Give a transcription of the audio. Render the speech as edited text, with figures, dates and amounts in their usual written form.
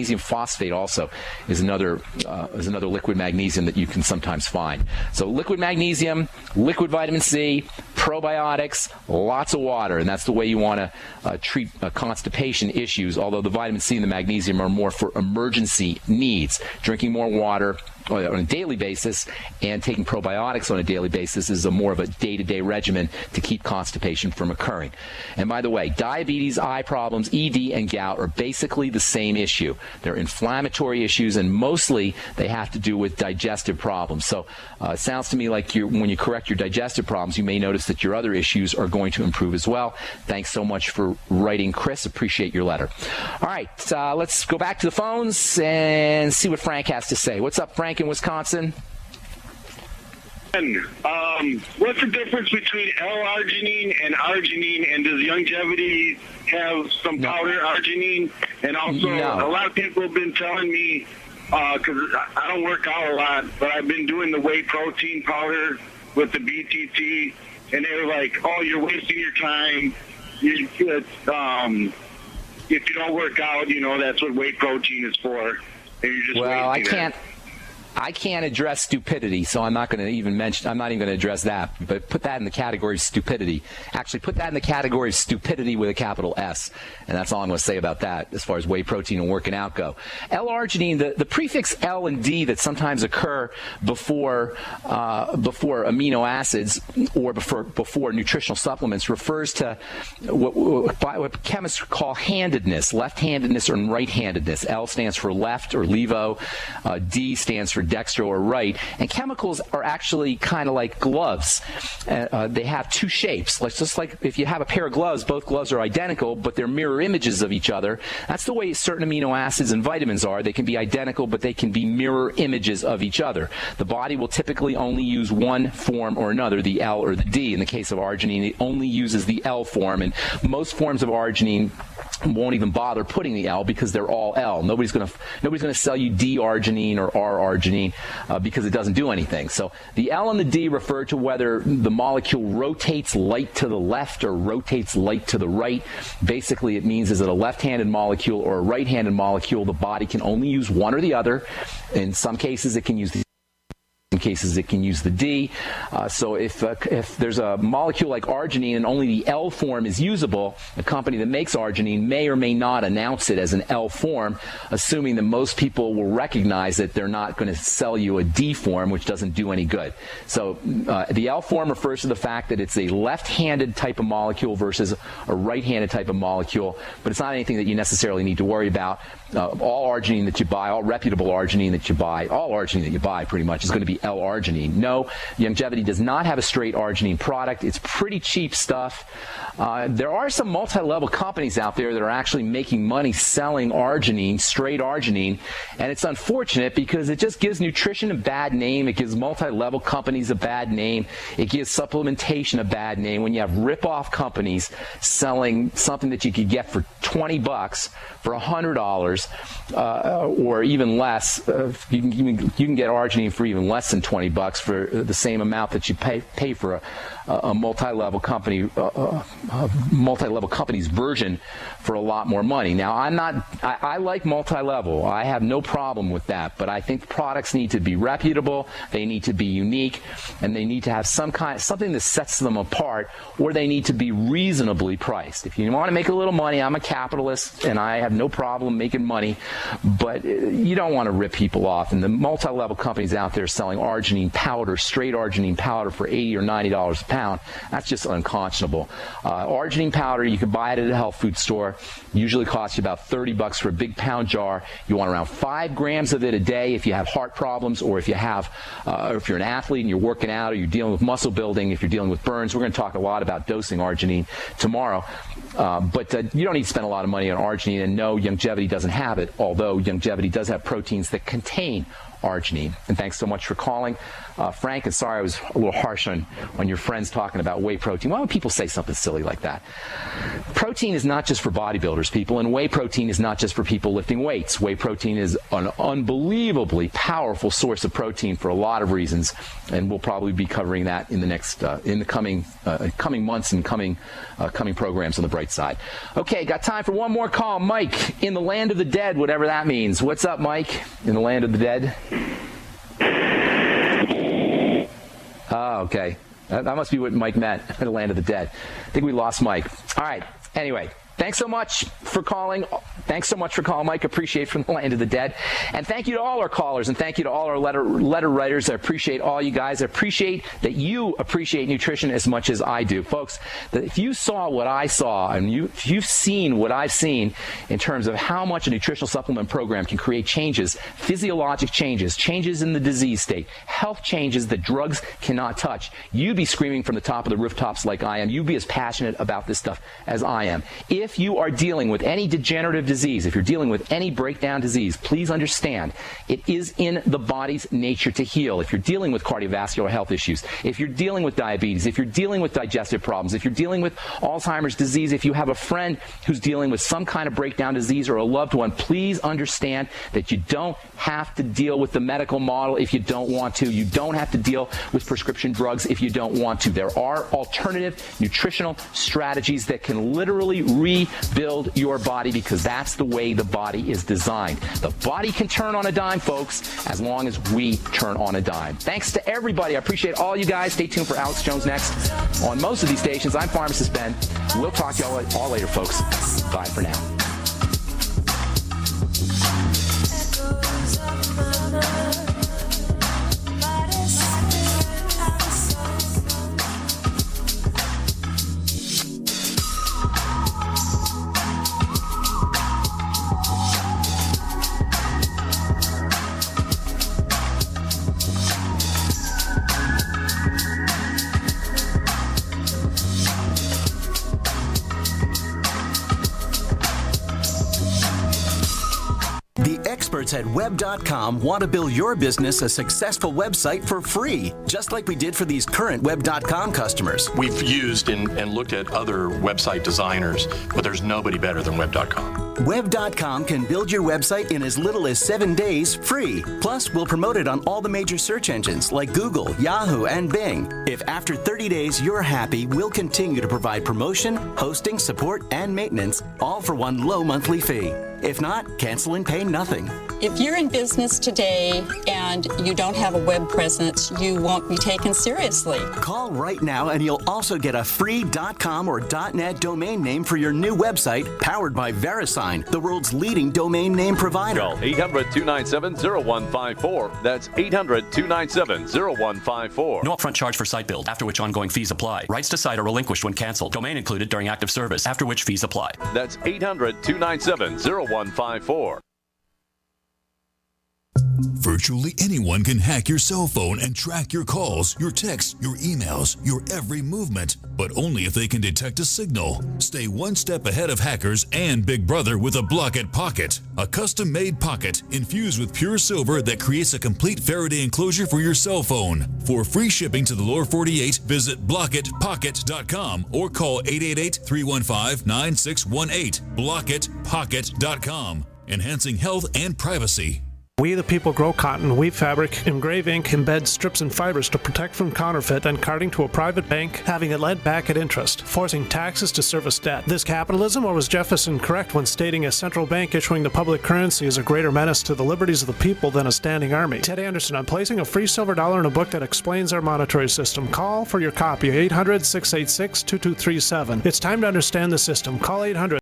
Magnesium phosphate also is another liquid magnesium that you can sometimes find. So liquid magnesium, liquid vitamin C, probiotics, lots of water, and that's the way you want to treat constipation issues, although the vitamin C and the magnesium are more for emergency needs. Drinking more water on a daily basis and taking probiotics on a daily basis is more of a day-to-day regimen to keep constipation from occurring. And by the way, diabetes, eye problems, ED, and gout are basically the same issue. They're inflammatory issues, and mostly they have to do with digestive problems. So it sounds to me like when you correct your digestive problems, you may notice that your other issues are going to improve as well. Thanks so much for writing, Chris. Appreciate your letter. All right, let's go back to the phones and see what Frank has to say. What's up, Frank in Wisconsin? What's the difference between L-arginine and arginine, and does longevity have some powder arginine? And also, a lot of people have been telling me, because I don't work out a lot, but I've been doing the whey protein powder with the BTT, and they were like, oh, you're wasting your time. If you don't work out, that's what whey protein is for. And you're just wasting I can't address stupidity, so I'm not going to even mention. I'm not even going to address that. But put that in the category of stupidity. Actually, put that in the category of stupidity with a capital S, and that's all I'm going to say about that as far as whey protein and working out go. L-arginine, the prefix L and D that sometimes occur before amino acids or before nutritional supplements refers to what chemists call handedness, left-handedness or right-handedness. L stands for left or levo. D stands for dextro or right, and chemicals are actually kind of like gloves. They have two shapes. Just like if you have a pair of gloves, both gloves are identical, but they're mirror images of each other. That's the way certain amino acids and vitamins are. They can be identical, but they can be mirror images of each other. The body will typically only use one form or another, the L or the D. In the case of arginine, it only uses the L form, and most forms of arginine won't even bother putting the L because they're all L. Nobody's going to sell you D-arginine or R-arginine because it doesn't do anything. So the L and the D refer to whether the molecule rotates light to the left or rotates light to the right. Basically, it means is it a left-handed molecule or a right-handed molecule? The body can only use one or the other. In some cases, it can use the cases it can use the D. So if there's a molecule like arginine and only the L form is usable, a company that makes arginine may or may not announce it as an L form, assuming that most people will recognize that they're not going to sell you a D form, which doesn't do any good. So the L form refers to the fact that it's a left-handed type of molecule versus a right-handed type of molecule, but it's not anything that you necessarily need to worry about. All arginine that you buy, all reputable arginine that you buy, all arginine that you buy pretty much is going to be L-arginine. No, Longevity does not have a straight arginine product. It's pretty cheap stuff. There are some multi-level companies out there that are actually making money selling arginine, straight arginine, and it's unfortunate because it just gives nutrition a bad name. It gives multi-level companies a bad name. It gives supplementation a bad name. When you have rip-off companies selling something that you could get for $20 for $100 or even less, you can get arginine for even less than $20 for the same amount that you pay for a multi-level company's version for a lot more money. Now, I like multi-level. I have no problem with that, but I think products need to be reputable, they need to be unique, and they need to have something that sets them apart, or they need to be reasonably priced. If you want to make a little money, I'm a capitalist, and I have no problem making money, but you don't want to rip people off. And the multi-level companies out there selling arginine powder, straight arginine powder for $80 or $90 a pound, that's just unconscionable. Arginine powder, you can buy it at a health food store. Usually costs you about $30 for a big pound jar. You want around 5 grams of it a day if you have heart problems, or if you have, if you're an athlete and you're working out, or you're dealing with muscle building, if you're dealing with burns. We're going to talk a lot about dosing arginine tomorrow. But you don't need to spend a lot of money on arginine, and no, Longevity doesn't have it, although Longevity does have proteins that contain arginine. And thanks so much for calling. calling. Frank, and sorry I was a little harsh on your friends talking about whey protein. Why would people say something silly like that? Protein is not just for bodybuilders, people, and whey protein is not just for people lifting weights. Whey protein is an unbelievably powerful source of protein for a lot of reasons, and we'll probably be covering that in the next, in the coming months and coming programs on the bright side. Okay, got time for one more call. Mike, in the land of the dead, whatever that means. What's up, Mike, in the land of the dead? Oh, okay. That must be what Mike meant, the land of the dead. I think we lost Mike. All right. Anyway, thanks so much for calling. Thanks so much for calling, Mike. Appreciate from the land of the dead. And thank you to all our callers, and thank you to all our letter writers. I appreciate all you guys. I appreciate that you appreciate nutrition as much as I do. Folks, if you saw what I saw, and if you've seen what I've seen in terms of how much a nutritional supplement program can create changes, physiologic changes, changes in the disease state, health changes that drugs cannot touch, you'd be screaming from the top of the rooftops like I am. You'd be as passionate about this stuff as I am. If you are dealing with any degenerative disease, if you're dealing with any breakdown disease, please understand it is in the body's nature to heal. If you're dealing with cardiovascular health issues, if you're dealing with diabetes, if you're dealing with digestive problems, if you're dealing with Alzheimer's disease, if you have a friend who's dealing with some kind of breakdown disease or a loved one, please understand that you don't have to deal with the medical model if you don't want to. You don't have to deal with prescription drugs if you don't want to. There are alternative nutritional strategies that can literally rebuild your body, because that's the way the body is designed. The body can turn on a dime, folks, as long as we turn on a dime. Thanks to everybody. I appreciate all you guys. Stay tuned for Alex Jones next on most of these stations. I'm Pharmacist Ben. We'll talk to y'all all later, folks. Bye for now. Experts at Web.com want to build your business a successful website for free, just like we did for these current Web.com customers. We've used and looked at other website designers, but there's nobody better than Web.com. Web.com can build your website in as little as 7 days free. Plus, we'll promote it on all the major search engines like Google, Yahoo, and Bing. If after 30 days you're happy, we'll continue to provide promotion, hosting, support, and maintenance, all for one low monthly fee. If not, cancel and pay nothing. If you're in business today and you don't have a web presence, you won't be taken seriously. Call right now and you'll also get a free .com or .net domain name for your new website, powered by VeriSign, the world's leading domain name provider. Call 800-297-0154. That's 800-297-0154. No upfront charge for site build, after which ongoing fees apply. Rights to site are relinquished when canceled. Domain included during active service, after which fees apply. That's 800-297-0154. Virtually anyone can hack your cell phone and track your calls, your texts, your emails, your every movement, but only if they can detect a signal. Stay one step ahead of hackers and Big Brother with a Block-It Pocket, a custom-made pocket infused with pure silver that creates a complete Faraday enclosure for your cell phone. For free shipping to the lower 48, visit blockitpocket.com or call 888-315-9618. blockitpocket.com, enhancing health and privacy. We the people grow cotton, weave fabric, engrave ink, embed strips and fibers to protect from counterfeit, then carting to a private bank, having it lent back at interest, forcing taxes to service debt. This capitalism, or was Jefferson correct when stating a central bank issuing the public currency is a greater menace to the liberties of the people than a standing army? Ted Anderson, I'm placing a free silver dollar in a book that explains our monetary system. Call for your copy, 800-686-2237. It's time to understand the system. Call 800